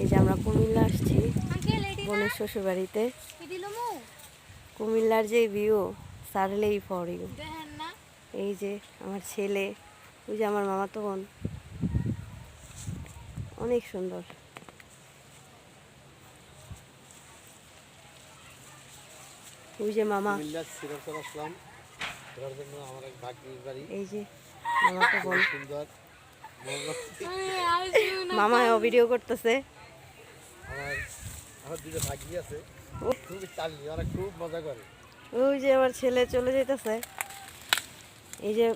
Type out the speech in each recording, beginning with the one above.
এই যে আমরা কুমিল্লা আসছি বোনের শ্বশুর বাড়িতে। কুমিল্লার যে ভিউ সারলেই ফর ইউ। এই যে আমার ছেলে, ওই যে আমার মামাতো বোন, অনেক সুন্দর। ওই যে মামা, এই যে মামাতো বোন, মামা ভিডিও করতেছে। ওই যে আমার ছেলে চলে যেতেছে। এই যে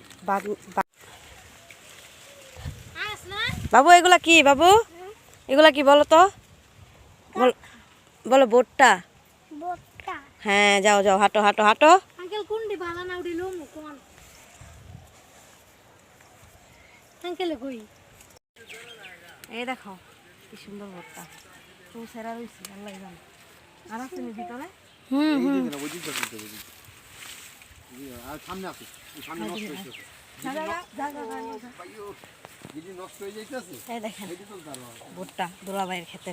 বাবু, এগুলা কি বাবু? এগুলা কি বলো তো? বলো ভুট্টা। হ্যাঁ, যাও যাও, হাঁটো হাঁটো হাঁটো। এই দেখো কি সুন্দর ভুট্টা, তো সেরা রয়েছে, আল্লাহ জানে। আর আছে নি ভিতরে? ভুট্টা দুলাভাইয়ের খেতে।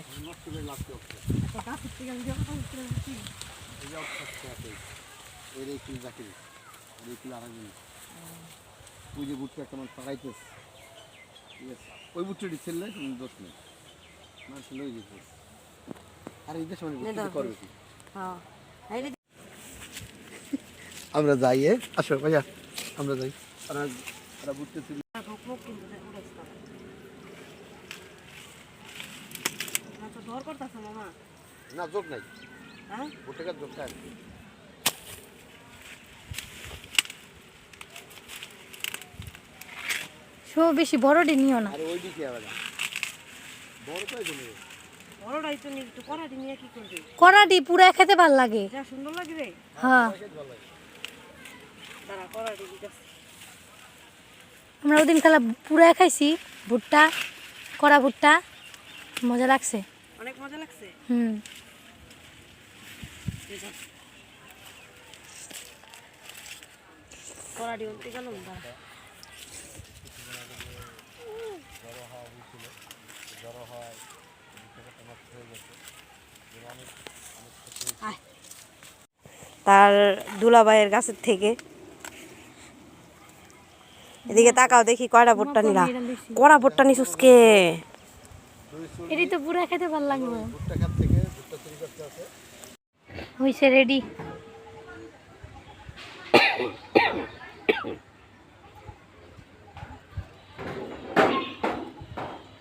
আমরা যাই, আসো ভাইয়া, আমরা যাই। না যোগ নাই, ভুট্টাকার যোগ খায়। বেশি বড়টি নিও না। আরে ওই দিকে আবার বড় তো এখানে, বড়টাই তো নিয়ে একটু কড়াটি নিয়ে কি করবি? কড়াটি পুরা খেতে ভাল লাগে। যা সুন্দর লাগবে। হ্যাঁ, দাঁড়া, কড়াটি দিতেছি। আমরা ওদিন খেলা পুরা খাইছি ভুট্টা, কড়া ভুট্টা, মজা লাগছে, অনেক মজা লাগছে। কড়াটি উল্টে গেল। তার দুলাভাইয়ের গাছের থেকে। এদিকে তাকাও দেখি, কয়টা ভুট্টা নিলা? কড়া ভুট্টা নিছুস কে? এটি তো পুরা খেতে ভাল লাগবে। ভুট্টাকার থেকে ভুট্টা চুরি করতে আছে। হইছে রেডি।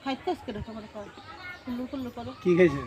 খাইতেছ কেন? তোমার কি খাইছে?